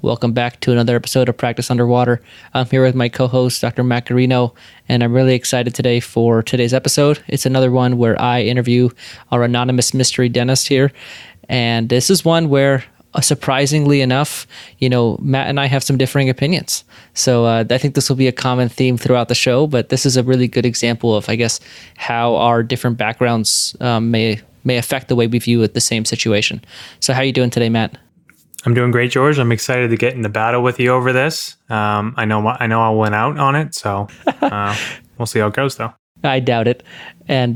Welcome back to another episode of Practice Underwater. I'm here with my co-host, Dr. Macarino, and I'm really excited today for today's episode. It's another one where I interview our anonymous mystery dentist here, and this is one where, surprisingly enough, Matt and I have some differing opinions. So I think this will be a common theme throughout the show, but this is a really good example of, I guess, how our different backgrounds may affect the way we view the same situation. So how are you doing today, Matt? I'm doing great, George. I'm excited to get in the battle with you over this. I know I went out on it, so we'll see how it goes, though. I doubt it. And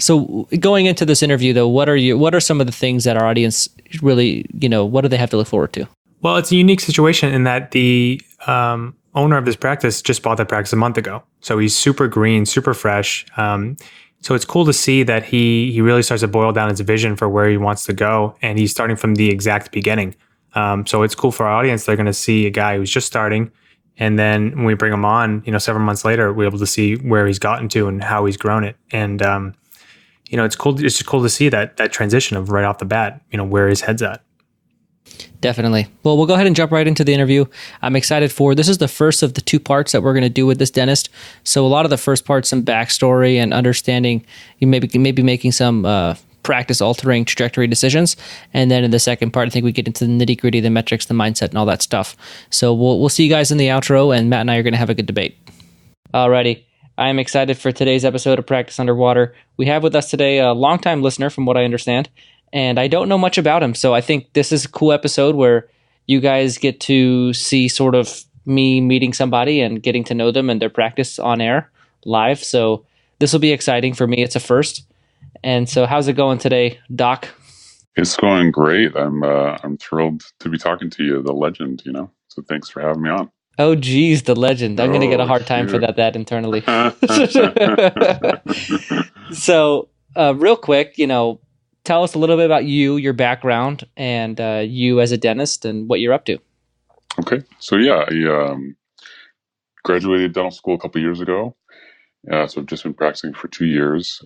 so going into this interview, though, what are some of the things that our audience really, what do they have to look forward to? Well, it's a unique situation in that the owner of this practice just bought that practice a month ago. So he's super green, super fresh. So it's cool to see that he really starts to boil down his vision for where he wants to go, and he's starting from the exact beginning. So it's cool for our audience. They're going to see a guy who's just starting, and then when we bring him on, several months later, we're able to see where he's gotten to and how he's grown it. And it's cool. It's just cool to see that transition of right off the bat, where his head's at. Definitely. Well, we'll go ahead and jump right into the interview. I'm excited this is the first of the two parts that we're going to do with this dentist. So a lot of the first part, some backstory and understanding, you maybe making some practice altering trajectory decisions. And then in the second part, I think we get into the nitty gritty, the metrics, the mindset, and all that stuff. So we'll see you guys in the outro, and Matt and I are going to have a good debate. Alrighty. I am excited for today's episode of Practice Underwater. We have with us today a longtime listener, from what I understand, and I don't know much about him. So I think this is a cool episode where you guys get to see sort of me meeting somebody and getting to know them and their practice on air live. So this will be exciting for me. It's a first. And so how's it going today, Doc? It's going great. I'm thrilled to be talking to you, the legend, So thanks for having me on. Oh, geez, the legend. I'm going to get a hard time for that internally. So real quick, tell us a little bit about you, your background, and you as a dentist and what you're up to. Okay. So I graduated dental school a couple years ago. So I've just been practicing for 2 years.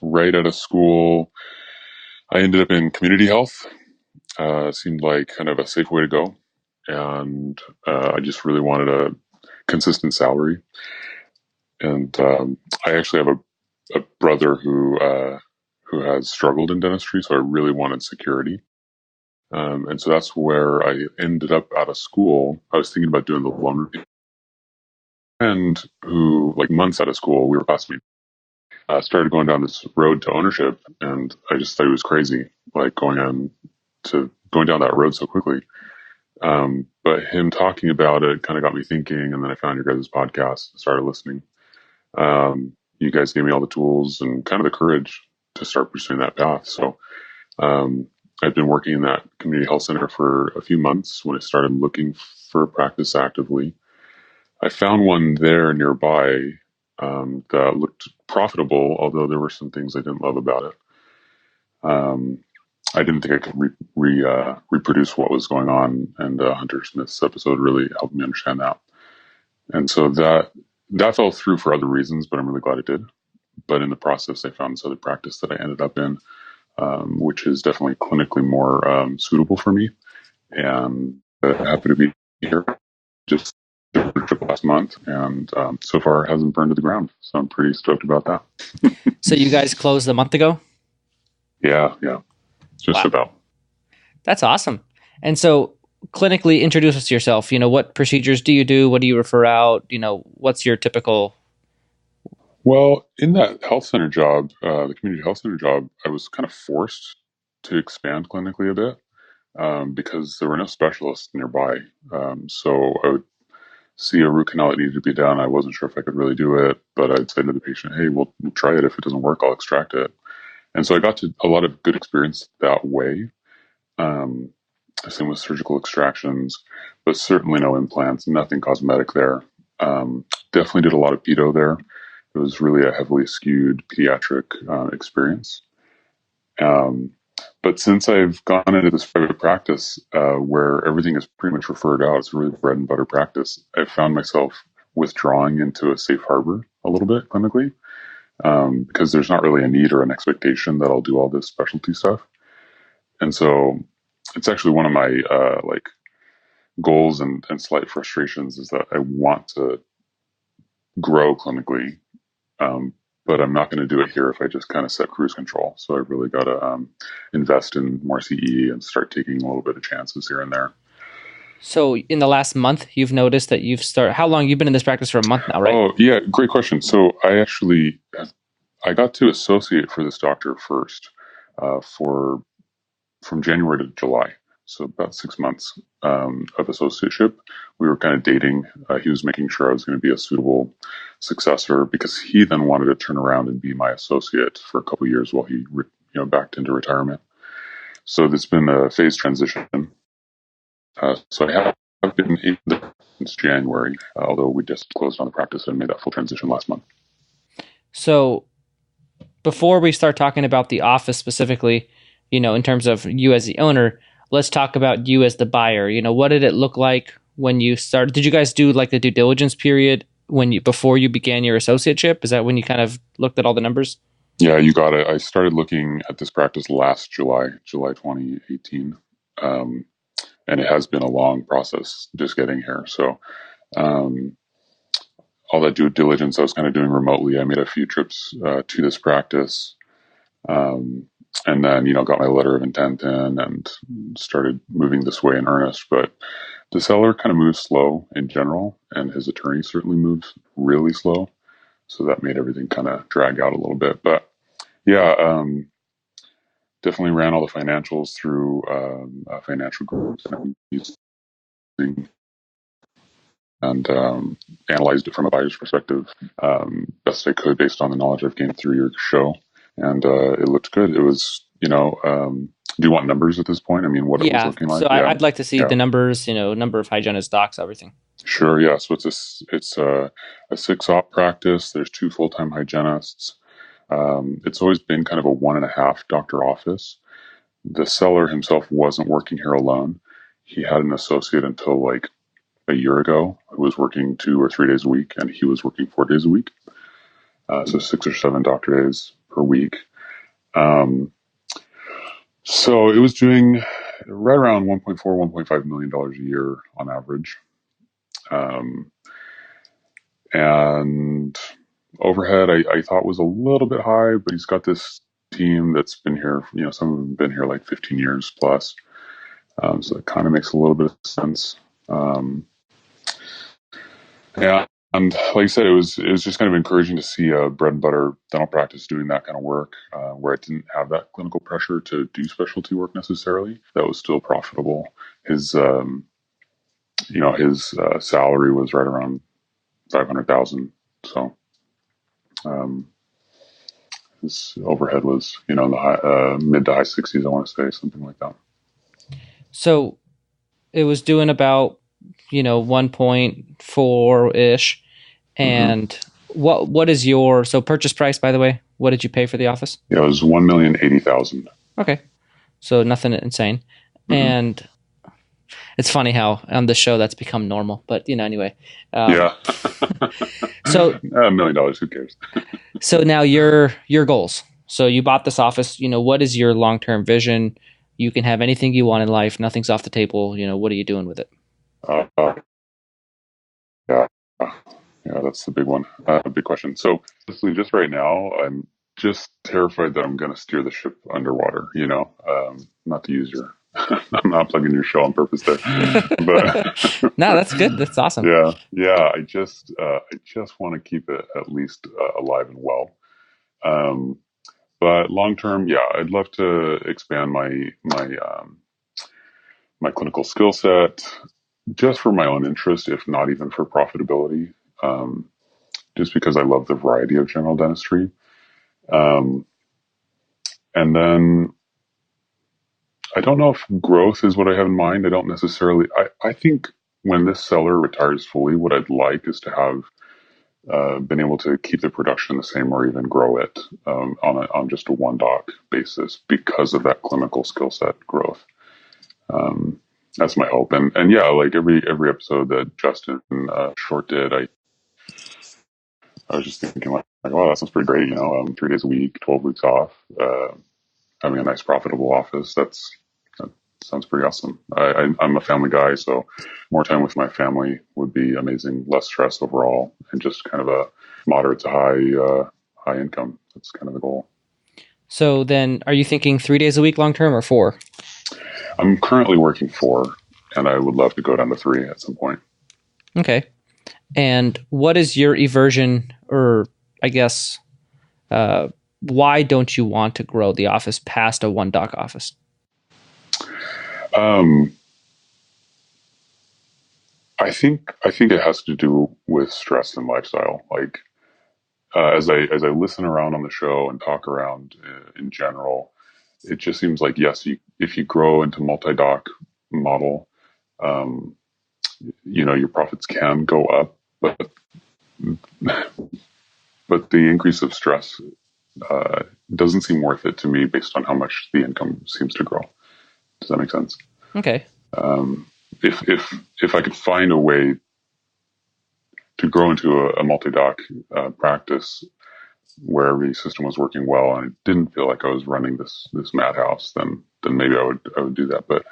Right out of school, I ended up in community health. Seemed like kind of a safe way to go. And I just really wanted a consistent salary. And I actually have a brother who has struggled in dentistry, so I really wanted security. And so that's where I ended up out of school. I was thinking about doing the loan review. And months out of school, we were classmates. Started going down this road to ownership, and I just thought it was crazy, going down that road so quickly. But him talking about it kind of got me thinking, and then I found your guys' podcast and started listening. You guys gave me all the tools and kind of the courage to start pursuing that path. So I've been working in that community health center for a few months when I started looking for a practice actively. I found one there nearby that looked profitable, although there were some things I didn't love about it. I didn't think I could reproduce what was going on, and Hunter Smith's episode really helped me understand that. And so that fell through for other reasons, but I'm really glad it did. But in the process, I found this other practice that I ended up in, which is definitely clinically more suitable for me. And happy to be here. Just did a trip last month, and so far it hasn't burned to the ground. So I'm pretty stoked about that. So you guys closed a month ago? Yeah. Just about. That's awesome. And so clinically, introduce us to yourself. What procedures do you do? What do you refer out? What's your typical... Well, in that health center job, the community health center job, I was kind of forced to expand clinically a bit because there were no specialists nearby. So I would see a root canal that needed to be done. I wasn't sure if I could really do it, but I'd say to the patient, hey, we'll try it. If it doesn't work, I'll extract it. And so I got to a lot of good experience that way. Same with surgical extractions, but certainly no implants, nothing cosmetic there. Definitely did a lot of pedo there. It was really a heavily skewed pediatric experience. But since I've gone into this private practice where everything is pretty much referred out, it's really bread and butter practice, I've found myself withdrawing into a safe harbor a little bit clinically because there's not really a need or an expectation that I'll do all this specialty stuff. And so it's actually one of my goals and slight frustrations is that I want to grow clinically, but I'm not going to do it here if I just kind of set cruise control. So I really got to invest in more CE and start taking a little bit of chances here and there. So in the last month, you've noticed that how long you've been in this practice for a month now, right? Oh yeah, great question. So I got to associate for this doctor first for from January to July. So about 6 months of associateship. We were kind of dating. He was making sure I was going to be a suitable successor because he then wanted to turn around and be my associate for a couple of years while he backed into retirement. So there's been a phase transition. So I have been in since January, although we just closed on the practice and made that full transition last month. So before we start talking about the office specifically, in terms of you as the owner, let's talk about you as the buyer. What did it look like when you started? Did you guys do like the due diligence period before you began your associateship? Is that when you kind of looked at all the numbers? Yeah, you got it. I started looking at this practice last July 2018. And it has been a long process just getting here. So all that due diligence I was kind of doing remotely. I made a few trips to this practice, and then got my letter of intent in and started moving this way in earnest. But the seller kind of moves slow in general, and his attorney certainly moves really slow. So that made everything kind of drag out a little bit. But yeah, definitely ran all the financials through financial groups and using and analyzed it from a buyer's perspective best I could based on the knowledge I've gained through your show. And it looked good. It was, do you want numbers at this point? I mean, what it was looking like? So I'd like to see the numbers, number of hygienists, docs, everything. Sure, yeah. So it's a 6-op practice. There's 2 full-time hygienists. It's always been kind of a 1.5 doctor office. The seller himself wasn't working here alone. He had an associate until like a year ago who was working 2 or 3 days a week, and he was working 4 days a week. So 6 or 7 doctor days per week. So it was doing right around $1.5 million a year on average. And overhead, I thought was a little bit high, but he's got this team that's been here, some of them have been here like 15 years plus. So it kind of makes a little bit of sense. Yeah. And like I said, it was just kind of encouraging to see a bread and butter dental practice doing that kind of work, where it didn't have that clinical pressure to do specialty work necessarily. That was still profitable. His salary was right around 500,000. So his overhead was in the high, mid to high 60s. I want to say something like that. So it was doing about 1.4 ish. And what is your purchase price, by the way? What did you pay for the office? Yeah, it was $1,080,000. Okay, so nothing insane. And it's funny how on the show that's become normal, but anyway. Yeah. So $1 million, who cares? So now your goals. So you bought this office. What is your long-term vision? You can have anything you want in life. Nothing's off the table. What are you doing with it? Yeah, that's the big one. Big question. So, honestly, just right now, I'm just terrified that I'm going to steer the ship underwater. Not to use your, I'm not plugging your show on purpose there, but no, that's good. That's awesome. Yeah. I just want to keep it at least alive and well. But long term, yeah, I'd love to expand my clinical skill set, just for my own interest, if not even for profitability. Just because I love the variety of general dentistry. And then I don't know if growth is what I have in mind. I don't necessarily, I think when this seller retires fully, what I'd like is to have been able to keep the production the same or even grow it on just a 1 doc basis because of that clinical skill set growth. That's my hope. And yeah, like every episode that Justin Short did, I was just thinking like, wow, that sounds pretty great. 3 days a week, 12 weeks off, having a nice profitable office. That sounds pretty awesome. I'm a family guy, so more time with my family would be amazing. Less stress overall, and just kind of a moderate to high income. That's kind of the goal. So then, are you thinking 3 days a week long term or 4? I'm currently working 4, and I would love to go down to 3 at some point. Okay. And what is your aversion, or I guess, why don't you want to grow the office past a one doc office? I think it has to do with stress and lifestyle. Like as I listen around on the show and talk around in general, it just seems like yes, if you grow into multi-doc model, um, your profits can go up, but the increase of stress doesn't seem worth it to me based on how much the income seems to grow. Does that make sense? Okay. If I could find a way to grow into a multi-doc practice where every system was working well and it didn't feel like I was running this madhouse, then maybe I would do that. But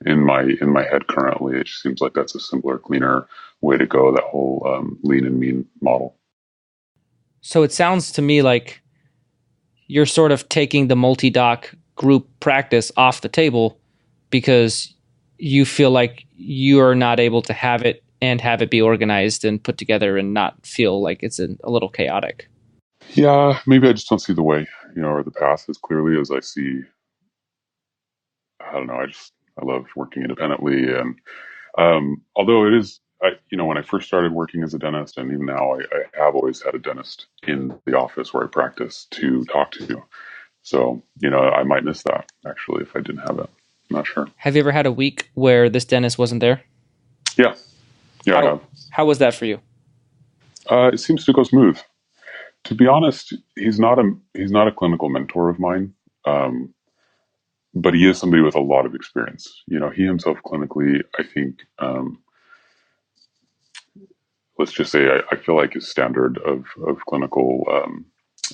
in my head currently, it just seems like that's a simpler, cleaner way to go. That whole lean and mean model. So it sounds to me like you're sort of taking the multi-doc group practice off the table because you feel like you are not able to have it be organized and put together and not feel like it's a little chaotic. Yeah, maybe I just don't see the way, or the path as clearly as I see. I don't know. I love working independently, and although it is, when I first started working as a dentist, and even now, I have always had a dentist in the office where I practice to talk to. So, I might miss that actually if I didn't have it. I'm not sure. Have you ever had a week where this dentist wasn't there? Yeah, I have. How was that for you? It seems to go smooth. To be honest, he's not a clinical mentor of mine, but he is somebody with a lot of experience. He himself clinically, I think, let's just say, I feel like his standard of clinical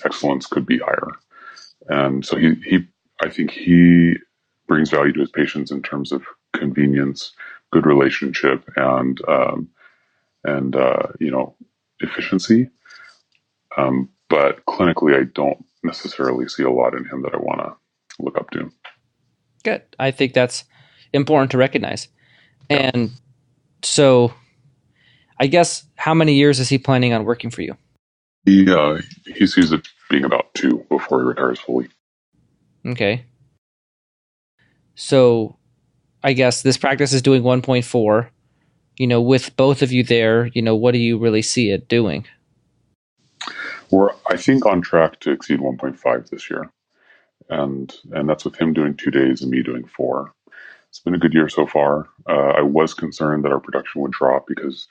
excellence could be higher, and so I think he brings value to his patients in terms of convenience, good relationship, and efficiency. But clinically, I don't necessarily see a lot in him that I want to look up to. Good. I think that's important to recognize. Yeah. And so I guess how many years is he planning on working for you? He sees it being about 2 before he retires fully. Okay. So I guess this practice is doing 1.4. With both of you there, what do you really see it doing? We're, I think, on track to exceed 1.5 this year. And that's with him doing 2 days and me doing 4. It's been a good year so far. I was concerned that our production would drop because,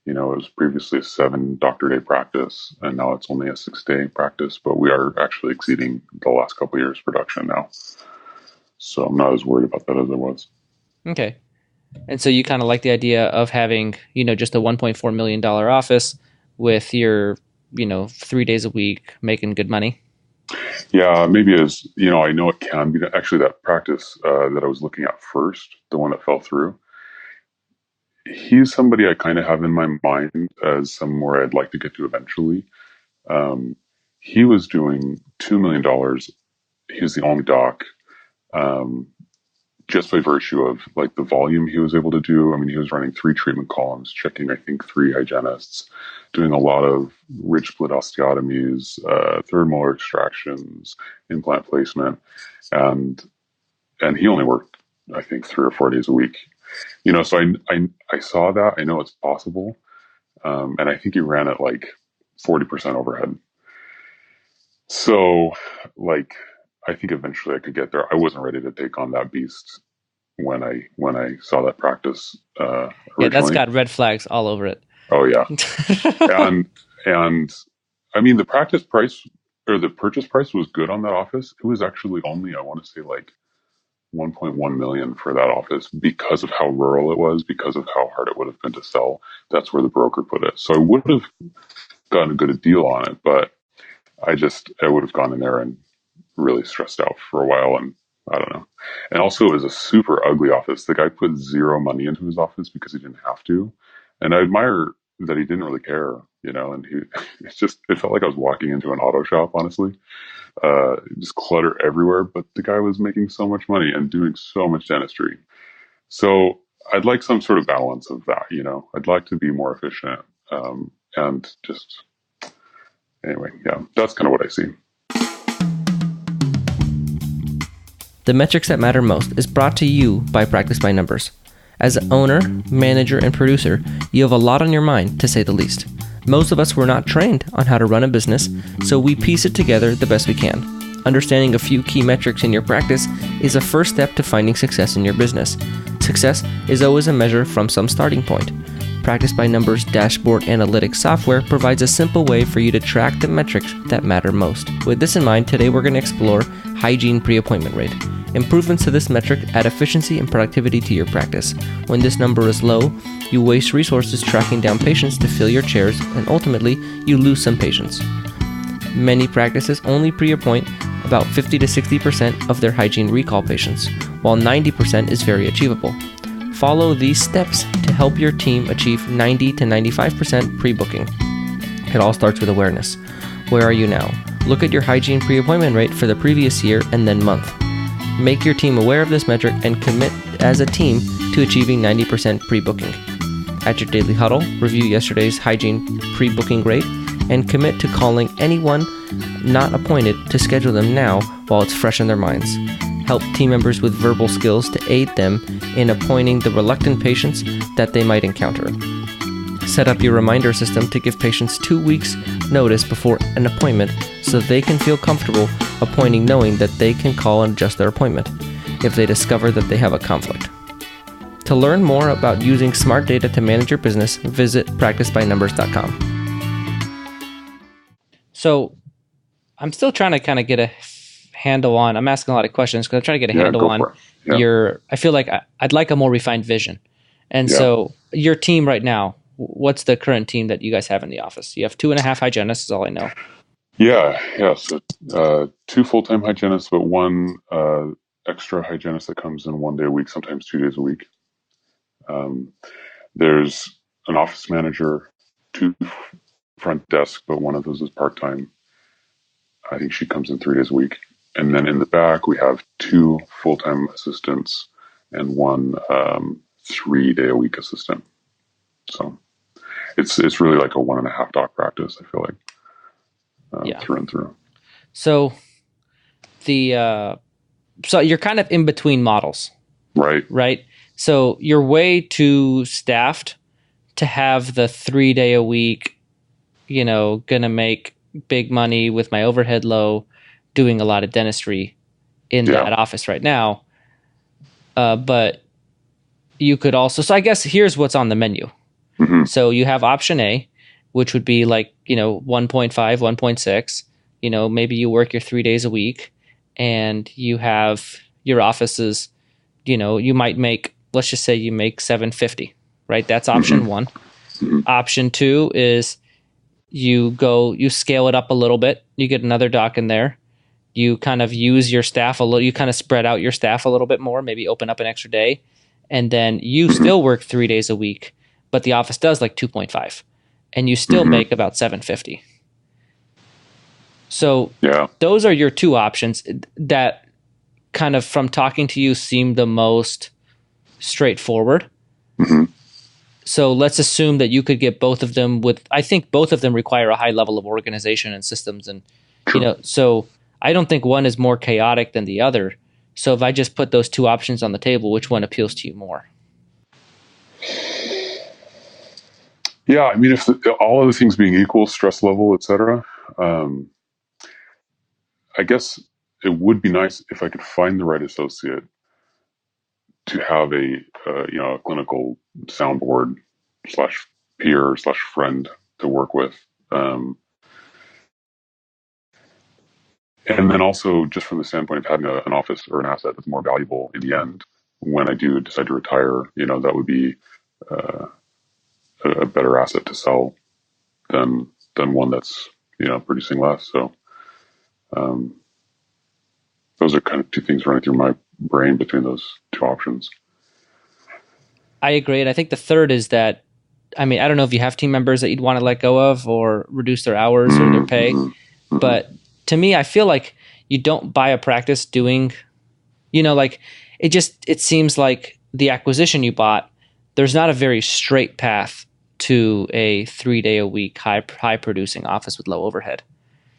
it was previously a 7 doctor day practice, and now it's only a 6-day practice. But we are actually exceeding the last couple of years' production now, so I'm not as worried about that as I was. Okay. And so you kind of like the idea of having, just a $1.4 million office with your, 3 days a week making good money. Yeah, maybe as I know it can be. Actually, that practice that I was looking at first, the one that fell through, he's somebody I kind of have in my mind as somewhere I'd like to get to eventually. He was doing $2 million. He was the only doc, um, just by virtue of like the volume he was able to do. I mean, he was running 3 treatment columns, checking I think 3 hygienists, doing a lot of ridge split osteotomies, third molar extractions, implant placement, and he only worked I think 3 or 4 days a week. So I saw that. I know it's possible. And I think he ran at like 40% overhead. So, like, I think eventually I could get there. I wasn't ready to take on that beast when I saw that practice originally. Yeah, that's got red flags all over it. Oh yeah, and I mean the practice price or the purchase price was good on that office. It was actually only, I want to say, like 1.1 million for that office because of how rural it was, because of how hard it would have been to sell. That's where the broker put it. So I would have gotten a good deal on it, but I would have gone in there and really stressed out for a while and I don't know. And also, it was a super ugly office. The guy put zero money into his office because he didn't have to. And I admire that he didn't really care, and it felt like I was walking into an auto shop, honestly. Just clutter everywhere, but the guy was making so much money and doing so much dentistry. So I'd like some sort of balance of that. I'd like to be more efficient. And just, anyway, yeah, that's kind of what I see. The Metrics That Matter Most is brought to you by Practice by Numbers. As owner, manager, and producer, you have a lot on your mind, to say the least. Most of us were not trained on how to run a business, so we piece it together the best we can. Understanding a few key metrics in your practice is a first step to finding success in your business. Success is always a measure from some starting point. Practice by Numbers dashboard analytics software provides a simple way for you to track the metrics that matter most. With this in mind, today we're going to explore Hygiene pre-appointment rate. Improvements to this metric add efficiency and productivity to your practice. When this number is low, you waste resources tracking down patients to fill your chairs, and ultimately, you lose some patients. Many practices only pre-appoint about 50 to 60% of their hygiene recall patients, while 90% is very achievable. Follow these steps to help your team achieve 90 to 95% pre-booking. It all starts with awareness. Where are you now? Look at your hygiene pre-appointment rate for the previous year and then month. Make your team aware of this metric and commit as a team to achieving 90% pre-booking. At your daily huddle, review yesterday's hygiene pre-booking rate and commit to calling anyone not appointed to schedule them now while it's fresh in their minds. Help team members with verbal skills to aid them in appointing the reluctant patients that they might encounter. Set up your reminder system to give patients 2 weeks notice before an appointment so they can feel comfortable appointing, knowing that they can call and adjust their appointment if they discover that they have a conflict. To learn more about using smart data to manage your business, visit practicebynumbers.com. So I'm still trying to kind of get a handle on, I'm asking a lot of questions because I'm trying to get a handle on I feel like I'd like a more refined vision. And so your team right now, what's the current team that you guys have in the office? You have 2.5 hygienists, is all I know. Yeah. So 2 full-time hygienists, but 1 extra hygienist that comes in 1 day a week, sometimes 2 days a week. There's an office manager, 2 front desk, but one of those is part-time. I think she comes in 3 days a week. And then in the back, we have 2 full-time assistants and 1 3-day-a-week assistant. So it's really like a 1.5 doc practice, I feel like, through and through. So so you're kind of in between models, right? So you're way too staffed to have the 3-day-a-week, gonna make big money with my overhead low, doing a lot of dentistry in that office right now. But you could also, so I guess here's what's on the menu. Mm-hmm. So you have option A, which would be like, 1.5, 1.6, maybe you work your 3 days a week and you have your offices, you might make, let's just say you make $750, right? That's option 1. Option 2 is you scale it up a little bit. You get another doc in there. You kind of use your staff a little, you kind of spread out your staff a little bit more, maybe open up an extra day. And then you still work 3 days a week, but the office does like 2.5 and you still make about $750. So those are your 2 options that kind of, from talking to you, seem the most straightforward. So let's assume that you could get both of them I think both of them require a high level of organization and systems. And, so I don't think one is more chaotic than the other. So if I just put those 2 options on the table, which one appeals to you more? Yeah, I mean, if all other things being equal, stress level, etc., I guess it would be nice if I could find the right associate to have a clinical soundboard / peer / friend to work with. And then also just from the standpoint of having an office or an asset that's more valuable in the end, when I do decide to retire, that would be a better asset to sell than one that's, producing less. So those are kind of two things running through my brain between those two options. I agree. And I think the third is that, I mean, I don't know if you have team members that you'd want to let go of or reduce their hours or their pay, but to me, I feel like you don't buy a practice doing, like it seems like the acquisition you bought, there's not a very straight path to a 3-day a week high producing office with low overhead.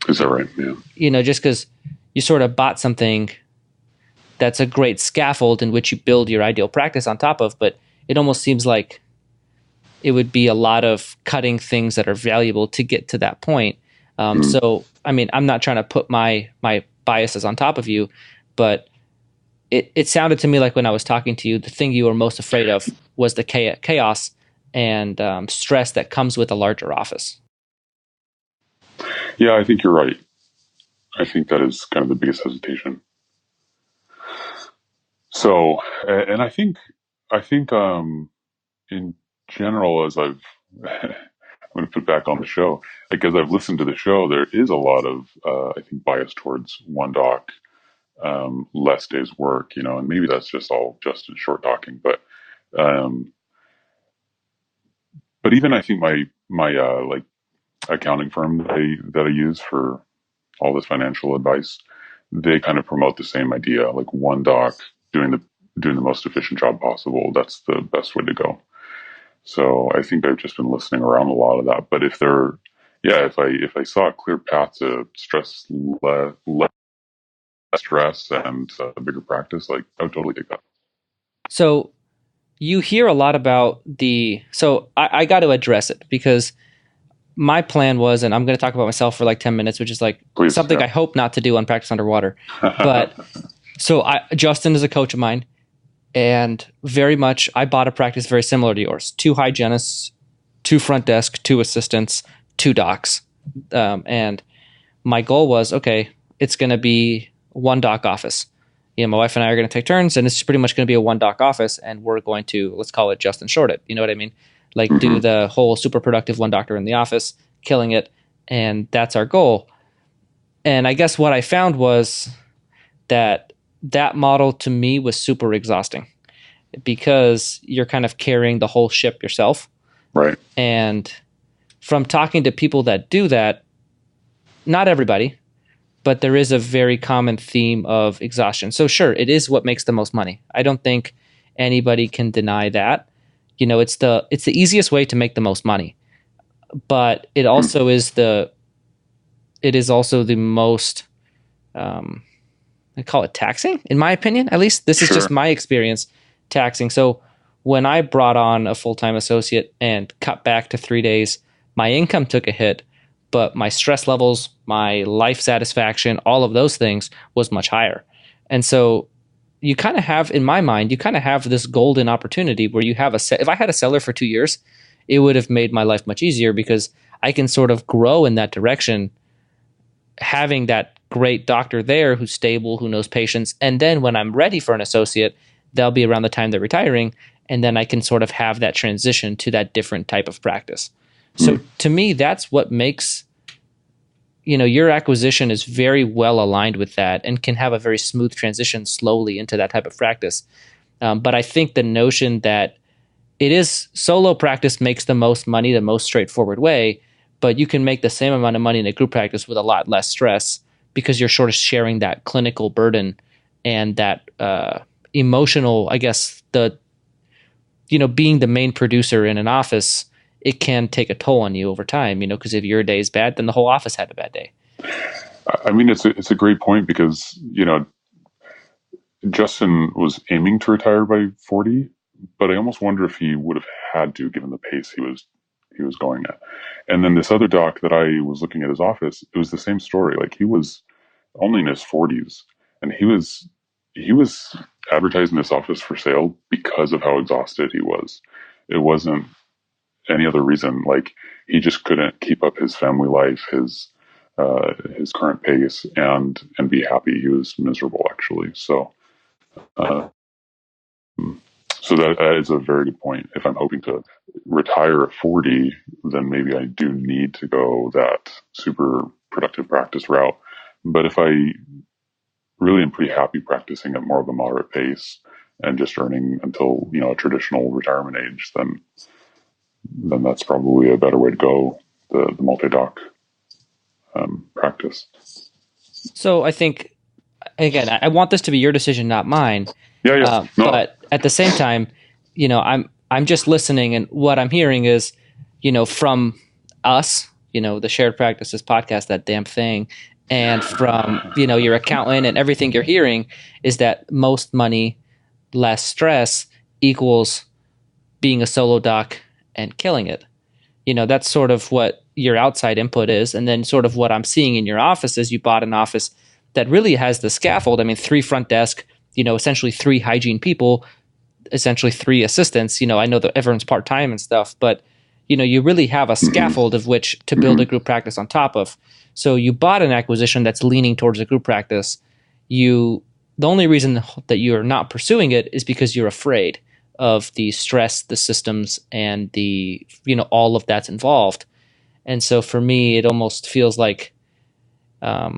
Is that right? Yeah. Just because you sort of bought something that's a great scaffold in which you build your ideal practice on top of, but it almost seems like it would be a lot of cutting things that are valuable to get to that point. So, I mean, I'm not trying to put my biases on top of you, but it sounded to me like when I was talking to you, the thing you were most afraid of was the chaos and stress that comes with a larger office. Yeah, I think you're right. I think that is kind of the biggest hesitation. So, and I think in general, as I'm going to put back on the show, like as I've listened to the show, there is a lot of, I think, bias towards one doc, less days work, and maybe that's just all just in short docking, um, but even I think my like accounting firm that I use for all this financial advice, they kind of promote the same idea, like one doc doing the most efficient job possible. That's the best way to go. So I think I've just been listening around a lot of that. But if I saw a clear path to less stress and a bigger practice, like I would totally take that. So you hear a lot about so I got to address it because my plan was, and I'm going to talk about myself for like 10 minutes, which is like Please, something yeah. I hope not to do on Practice Underwater. But so Justin is a coach of mine, and very much I bought a practice very similar to yours: 2 hygienists, 2 front desk, 2 assistants, 2 docs. And my goal was, okay, it's going to be 1 doc office. My wife and I are going to take turns, and it's pretty much going to be a 1 doc office, and we're going to, let's call it Justin Short it. You know what I mean? Like do the whole super productive 1 doctor in the office, killing it, and that's our goal. And I guess what I found was that model to me was super exhausting because you're kind of carrying the whole ship yourself. Right. And from talking to people that do that, not everybody, but there is a very common theme of exhaustion. So sure, it is what makes the most money. I don't think anybody can deny that. It's the easiest way to make the most money, but it also is the most, I call it taxing, in my opinion. At least this is just my experience, taxing. So when I brought on a full-time associate and cut back to 3 days, my income took a hit, but my stress levels, my life satisfaction, all of those things was much higher. And so you kind of have, in my mind, this golden opportunity where you have if I had a seller for 2 years, it would have made my life much easier because I can sort of grow in that direction, having that great doctor there who's stable, who knows patients. And then when I'm ready for an associate, they'll be around the time they're retiring. And then I can sort of have that transition to that different type of practice. So to me, that's what makes, your acquisition is very well aligned with that and can have a very smooth transition slowly into that type of practice. But I think the notion that it is solo practice makes the most money the most straightforward way, but you can make the same amount of money in a group practice with a lot less stress because you're sort of sharing that clinical burden and that emotional, I guess, being the main producer in an office, it can take a toll on you over time, because if your day is bad, then the whole office had a bad day. I mean, it's a great point because, Justin was aiming to retire by 40, but I almost wonder if he would have had to, given the pace he was going at. And then this other doc that I was looking at his office, it was the same story. Like he was only in his 40s, and he was advertising this office for sale because of how exhausted he was. It wasn't any other reason. Like he just couldn't keep up his family life, his current pace, and be happy. He was miserable, actually. So that is a very good point. If I'm hoping to retire at 40, then maybe I do need to go that super productive practice route. But if I really am pretty happy practicing at more of a moderate pace and just earning until, a traditional retirement age, then that's probably a better way to go, the multi-doc practice. So I think, again, I want this to be your decision, not mine. Yeah. No. But at the same time, I'm just listening, and what I'm hearing is, from us, the Shared Practices podcast, that damn thing, and from your accountant and everything you're hearing is that most money, less stress equals being a solo doc and killing it. That's sort of what your outside input is. And then sort of what I'm seeing in your office is you bought an office that really has the scaffold. I mean, 3 front desk, essentially 3 hygiene people, essentially 3 assistants. I know that everyone's part-time and stuff, but you really have a scaffold of which to build a group practice on top of. So you bought an acquisition that's leaning towards a group practice. The only reason that you're not pursuing it is because you're afraid of the stress, the systems, and the, all of that's involved. And so for me, it almost feels like that's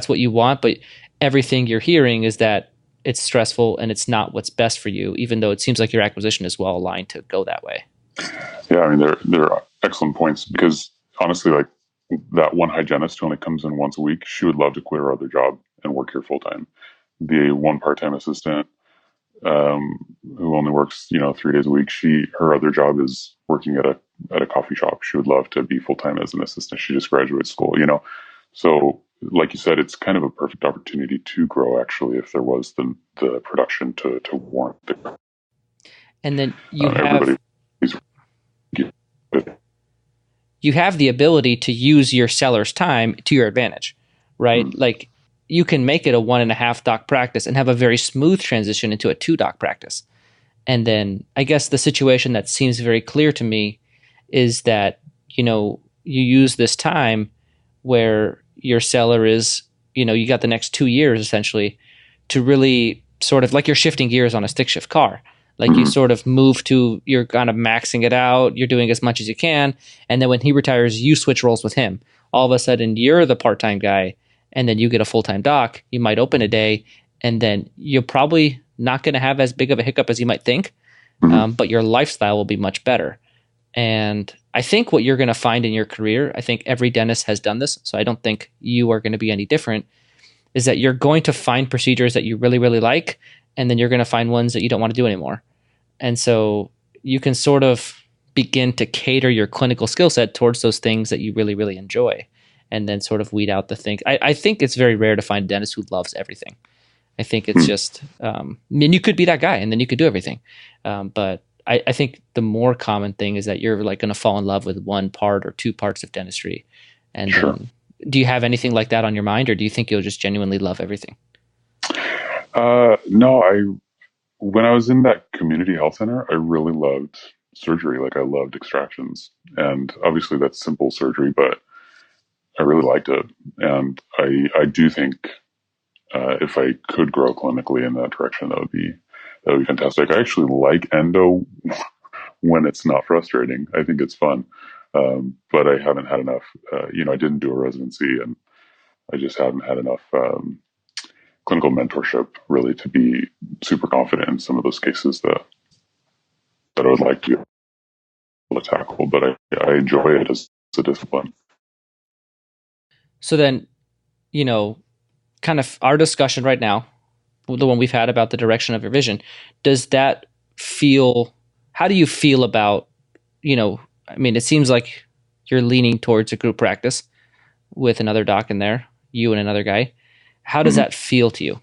what you want, but everything you're hearing is that it's stressful and it's not what's best for you, even though it seems like your acquisition is well aligned to go that way. Yeah, I mean, they're excellent points, because honestly, like, that one hygienist who only comes in once a week, she would love to quit her other job and work here full time. The one part-time assistant who only works 3 days a week, her other job is working at a coffee shop. She would love to be full time as an assistant. She just graduated school. So like you said, it's kind of a perfect opportunity to grow, actually, if there was the production to warrant it. And then you have the ability to use your seller's time to your advantage, right? Like, you can make it a 1.5 doc practice and have a very smooth transition into a 2 doc practice. And then I guess the situation that seems very clear to me is that, you use this time where your seller is, you got the next 2 years essentially to really sort of, like, you're shifting gears on a stick shift car. Like, you sort of move to, you're kind of maxing it out. You're doing as much as you can. And then when he retires, you switch roles with him. All of a sudden, you're the part-time guy, and then you get a full-time doc. You might open a day, and then you're probably not going to have as big of a hiccup as you might think, but your lifestyle will be much better. And I think what you're going to find in your career, I think every dentist has done this, so I don't think you are going to be any different, is that you're going to find procedures that you really, really like, and then you're going to find ones that you don't want to do anymore. And so you can sort of begin to cater your clinical skill set towards those things that you really, really enjoy, and then sort of weed out the things. I think it's very rare to find a dentist who loves everything. I think it's just, you could be that guy and then you could do everything. But I think the more common thing is that you're like going to fall in love with 1 part or 2 parts of dentistry. And do you have anything like that on your mind, or do you think you'll just genuinely love everything? No, when I was in that community health center, I really loved surgery. Like, I loved extractions, and obviously that's simple surgery, but I really liked it. And I do think if I could grow clinically in that direction, that would be fantastic. I actually like endo when it's not frustrating. I think it's fun, but I haven't had enough. I didn't do a residency, and I just haven't had enough clinical mentorship really to be super confident in some of those cases that I would like to be able to tackle. But I enjoy it as a discipline. So then, kind of our discussion right now, the one we've had about the direction of your vision, how do you feel about, I mean, it seems like you're leaning towards a group practice with another doc in there, you and another guy. How does that feel to you?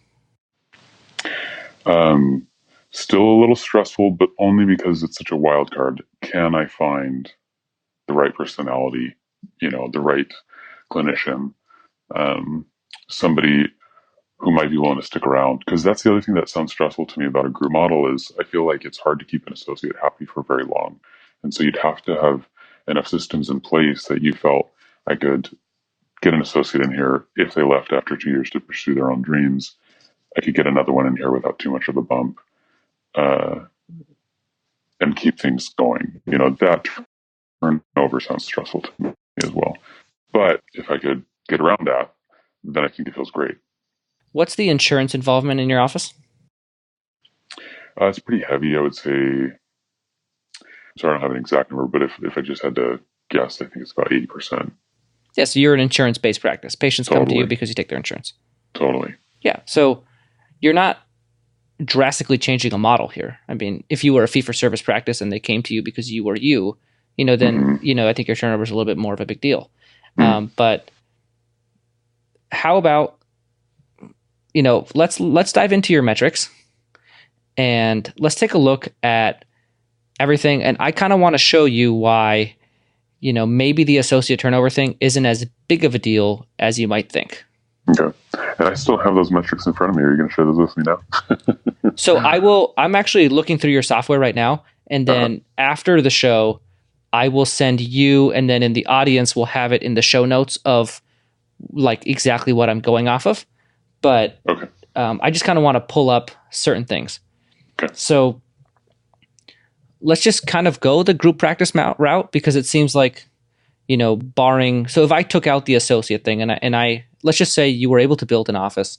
Still a little stressful, but only because it's such a wild card. Can I find the right personality, the right clinician, somebody who might be willing to stick around? Because that's the other thing that sounds stressful to me about a group model is I feel like it's hard to keep an associate happy for very long. And so you'd have to have enough systems in place that you felt I could get an associate in here. If they left after 2 years to pursue their own dreams, I could get another one in here without too much of a bump, and keep things going. That turnover sounds stressful to me as well. But if I could get around that, then I think it feels great. What's the insurance involvement in your office? It's pretty heavy, I would say. So I don't have an exact number, but if I just had to guess, I think it's about 80%. Yeah, so you're an insurance-based practice. Patients come to you Totally. because you take their insurance. Totally. Yeah, so you're not drastically changing a model here. I mean, if you were a fee-for-service practice and they came to you because you were you, then, I think your turnover is a little bit more of a big deal. But how about, let's dive into your metrics and let's take a look at everything. And I kind of want to show you why, maybe the associate turnover thing isn't as big of a deal as you might think. Okay. And I still have those metrics in front of me. Are you going to share those with me now? So I'm actually looking through your software right now. And then after the show, I will send you, and then in the audience, we'll have it in the show notes of like exactly what I'm going off of. But Okay. I just kind of want to pull up certain things. Okay. So let's just kind of go the group practice route, because it seems like, barring, so if I took out the associate thing and I let's just say you were able to build an office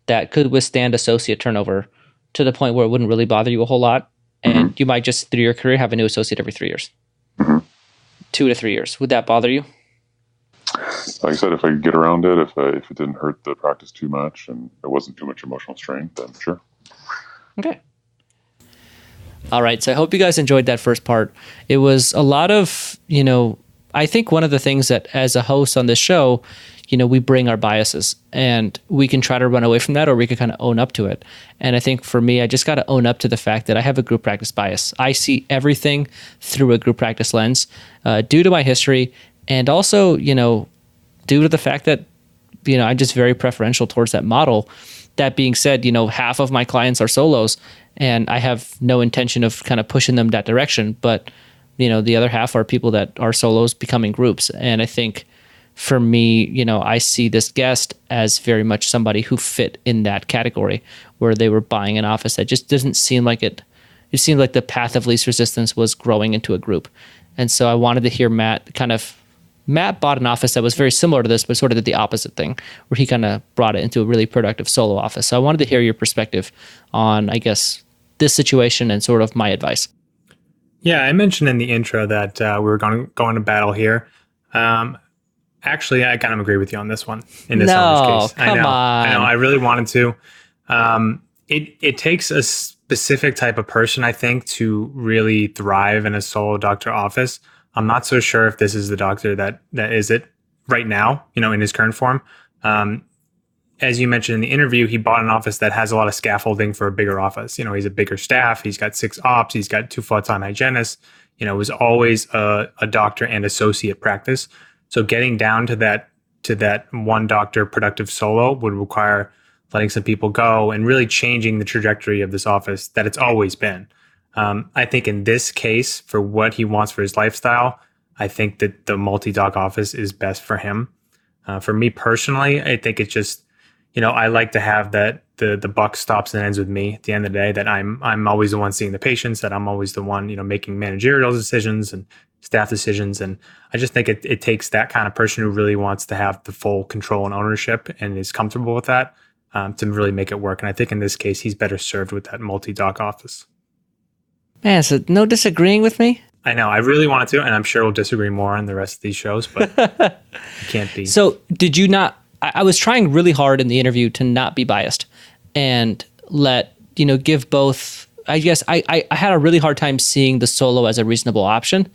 that could withstand associate turnover to the point where it wouldn't really bother you a whole lot. And you might just through your career have a new associate every 3 years, 2 to 3 years. Would that bother you? Like I said, if I could get around it, if it didn't hurt the practice too much and it wasn't too much emotional strain, then sure. Okay. All right. So I hope you guys enjoyed that first part. It was a lot of, I think one of the things that as a host on this show, we bring our biases and we can try to run away from that, or we can kind of own up to it. And I think for me, I just got to own up to the fact that I have a group practice bias. I see everything through a group practice lens due to my history. And also, due to the fact that, I'm just very preferential towards that model. That being said, half of my clients are solos and I have no intention of kind of pushing them that direction. But, the other half are people that are solos becoming groups. And I think for me, I see this guest as very much somebody who fit in that category where they were buying an office that just doesn't seem like it. It seemed like the path of least resistance was growing into a group. And so I wanted to hear Matt bought an office that was very similar to this, but sort of did the opposite thing, where he kind of brought it into a really productive solo office. So I wanted to hear your perspective on, I guess, this situation and sort of my advice. Yeah, I mentioned in the intro that we were going to battle here. Actually, I kind of agree with you on this one. In this case, come on. I know. I really wanted to. It takes a specific type of person, I think, to really thrive in a solo doctor office. I'm not so sure if this is the doctor that is it right now, in his current form. As you mentioned in the interview, he bought an office that has a lot of scaffolding for a bigger office. He's a bigger staff. He's got 6 ops. He's got 2 full-time hygienists. It was always a doctor and associate practice. So getting down to that one doctor productive solo would require letting some people go and really changing the trajectory of this office that it's always been. I think in this case, for what he wants for his lifestyle, I think that the multi-doc office is best for him. For me personally, I think it's just, I like to have that the buck stops and ends with me at the end of the day, that I'm always the one seeing the patients, that I'm always the one, making managerial decisions and staff decisions. And I just think it takes that kind of person who really wants to have the full control and ownership and is comfortable with that to really make it work. And I think in this case, he's better served with that multi-doc office. Man, so no disagreeing with me? I know. I really wanted to, and I'm sure we'll disagree more on the rest of these shows, but it can't be. So did you not... I was trying really hard in the interview to not be biased and give both... I guess I had a really hard time seeing the solo as a reasonable option.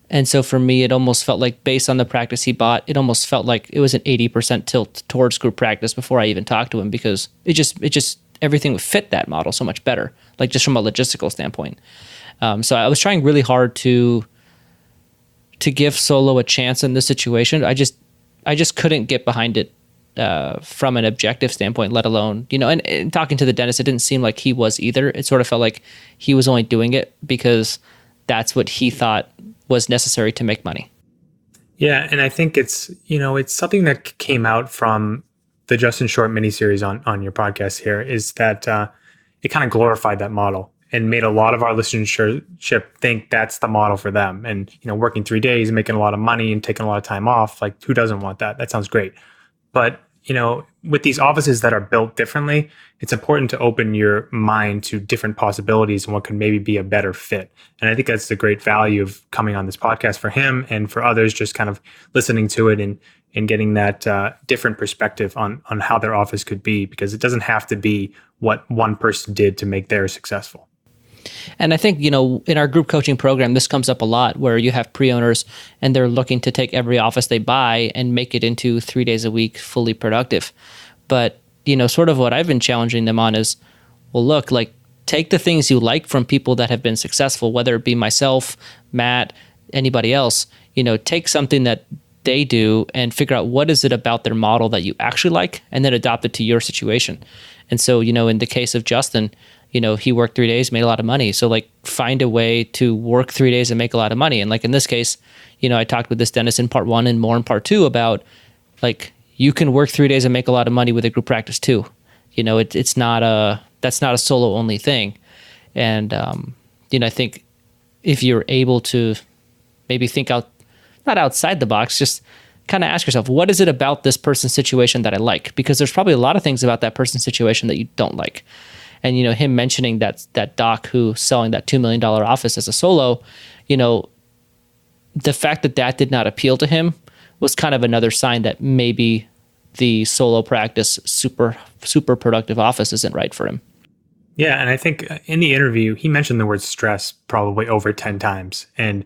And so for me, it almost felt like, based on the practice he bought, it almost felt like it was an 80% tilt towards group practice before I even talked to him, because it just everything would fit that model so much better, like just from a logistical standpoint. So I was trying really hard to give solo a chance in this situation. I just couldn't get behind it from an objective standpoint, let alone, and talking to the dentist, it didn't seem like he was either. It sort of felt like he was only doing it because that's what he thought was necessary to make money. Yeah. And I think it's something that came out from the Justin Short miniseries on your podcast here, is that it kind of glorified that model and made a lot of our listenership think that's the model for them. And, working 3 days, making a lot of money and taking a lot of time off, like, who doesn't want that? That sounds great. But, with these offices that are built differently, it's important to open your mind to different possibilities and what could maybe be a better fit. And I think that's the great value of coming on this podcast for him and for others, just kind of listening to it and getting that different perspective on how their office could be, because it doesn't have to be what one person did to make theirs successful. And I think, in our group coaching program, this comes up a lot where you have pre-owners and they're looking to take every office they buy and make it into 3 days a week, fully productive. But, sort of what I've been challenging them on is, well, look, like take the things you like from people that have been successful, whether it be myself, Matt, anybody else, take something that they do and figure out what is it about their model that you actually like, and then adopt it to your situation. And so, in the case of Justin, he worked 3 days, made a lot of money. So like find a way to work 3 days and make a lot of money. And like in this case, I talked with this dentist in part 1 and more in part 2 about like, you can work 3 days and make a lot of money with a group practice too. That's not a solo only thing. And, I think if you're able to maybe think out, not outside the box, just kind of ask yourself, what is it about this person's situation that I like? Because there's probably a lot of things about that person's situation that you don't like. And, him mentioning that doc who's selling that $2 million office as a solo, the fact that did not appeal to him was kind of another sign that maybe the solo practice, super, super productive office isn't right for him. Yeah. And I think in the interview, he mentioned the word stress probably over 10 times. And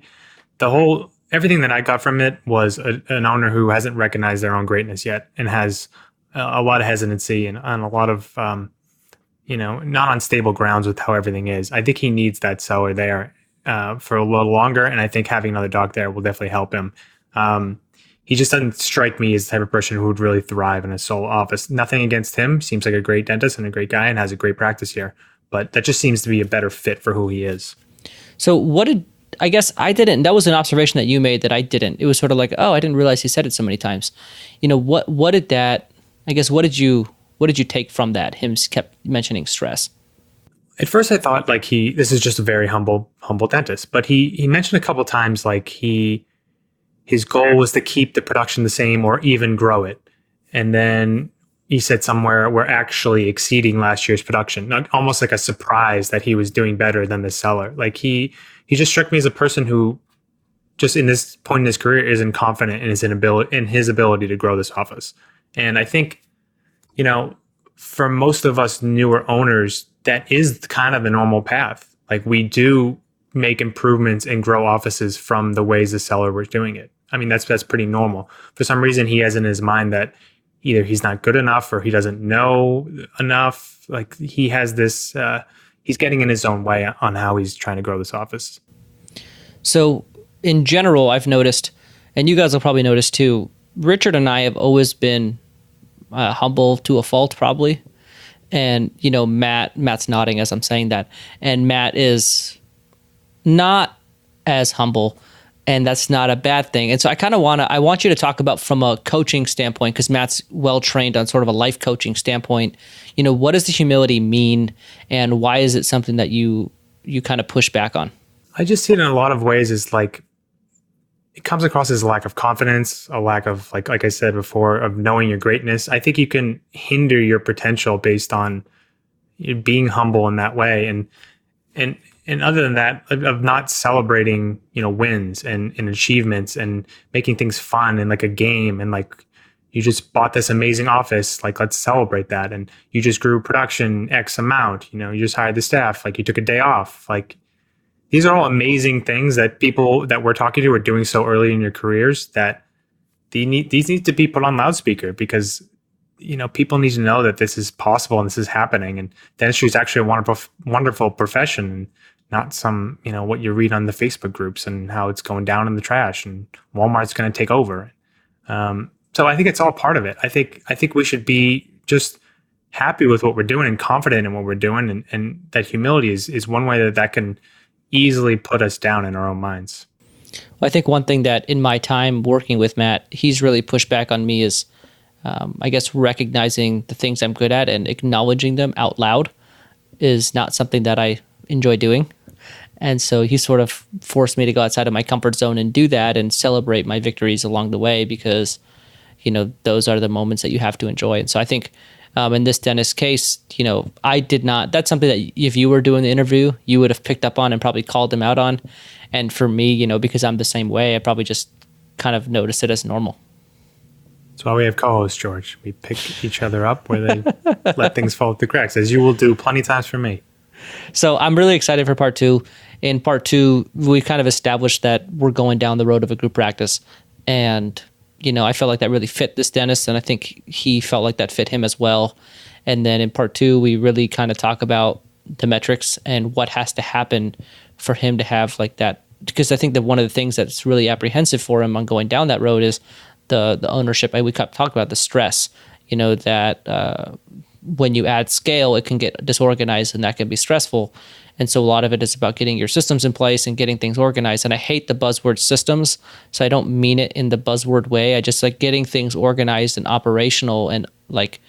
everything that I got from it was an owner who hasn't recognized their own greatness yet and has a lot of hesitancy and a lot of, not on stable grounds with how everything is. I think he needs that seller there for a little longer. And I think having another doc there will definitely help him. He just doesn't strike me as the type of person who would really thrive in a solo office. Nothing against him. Seems like a great dentist and a great guy and has a great practice here. But that just seems to be a better fit for who he is. So that was an observation that you made that I didn't. It was sort of like, oh, I didn't realize he said it so many times. What did you take from that? Him kept mentioning stress. At first I thought this is just a very humble dentist, but he mentioned a couple of times his goal was to keep the production the same or even grow it. And then he said somewhere we're actually exceeding last year's production, almost like a surprise that he was doing better than the seller. Like he just struck me as a person who just in this point in his career isn't confident in his ability to grow this office. And I think, for most of us newer owners, that is kind of the normal path. Like we do make improvements and grow offices from the ways the seller was doing it. I mean, that's pretty normal. For some reason, he has in his mind that either he's not good enough or he doesn't know enough. Like he has this, he's getting in his own way on how he's trying to grow this office. So in general, I've noticed, and you guys will probably notice too, Richard and I have always been humble to a fault, probably. And, Matt's nodding as I'm saying that. And Matt is not as humble, and that's not a bad thing. And so I want you to talk about from a coaching standpoint, because Matt's well-trained on sort of a life coaching standpoint. What does the humility mean, and why is it something that you kind of push back on? I just see it in a lot of ways as it comes across as a lack of confidence, a lack of, like I said before, of knowing your greatness. I think you can hinder your potential based on being humble in that way. And other than that, of not celebrating, wins and achievements and making things fun and like a game and you just bought this amazing office, let's celebrate that. And you just grew production X amount, you just hired the staff, you took a day off, these are all amazing things that people that we're talking to are doing so early in your careers that these need to be put on loudspeaker because, people need to know that this is possible and this is happening. And dentistry is actually a wonderful, wonderful profession, not some, what you read on the Facebook groups and how it's going down in the trash and Walmart's going to take over. So I think it's all part of it. I think we should be just happy with what we're doing and confident in what we're doing. And that humility is one way that can easily put us down in our own minds. Well, I think one thing that in my time working with Matt, he's really pushed back on me is, recognizing the things I'm good at and acknowledging them out loud is not something that I enjoy doing. And so he sort of forced me to go outside of my comfort zone and do that and celebrate my victories along the way because, those are the moments that you have to enjoy. And so I think in this dentist case, I did not, that's something that if you were doing the interview, you would have picked up on and probably called him out on. And for me, because I'm the same way, I probably just kind of noticed it as normal. That's why we have co-hosts, George. We pick each other up where they let things fall through the cracks, as you will do plenty of times for me. So I'm really excited for part 2. In part 2, we kind of established that we're going down the road of a group practice. And, I felt like that really fit this dentist, and I think he felt like that fit him as well. And then in part 2, we really kind of talk about the metrics and what has to happen for him to have like that. Because I think that one of the things that's really apprehensive for him on going down that road is the ownership. We talk about the stress, that when you add scale, it can get disorganized and that can be stressful. And so a lot of it is about getting your systems in place and getting things organized. And I hate the buzzword systems, so I don't mean it in the buzzword way. I just like getting things organized and operational and like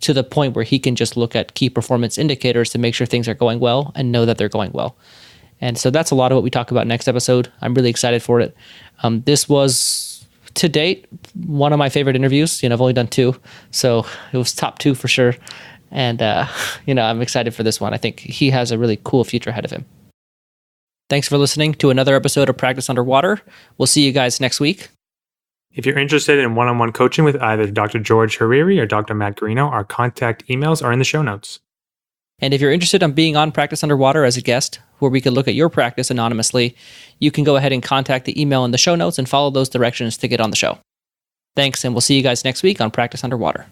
to the point where he can just look at key performance indicators to make sure things are going well and know that they're going well. And so that's a lot of what we talk about next episode. I'm really excited for it. This was, to date, one of my favorite interviews. I've only done 2, so it was top 2 for sure. And, I'm excited for this one. I think he has a really cool future ahead of him. Thanks for listening to another episode of Practice Underwater. We'll see you guys next week. If you're interested in one-on-one coaching with either Dr. George Hariri or Dr. Matt Garino, our contact emails are in the show notes. And if you're interested in being on Practice Underwater as a guest, where we could look at your practice anonymously, you can go ahead and contact the email in the show notes and follow those directions to get on the show. Thanks, and we'll see you guys next week on Practice Underwater.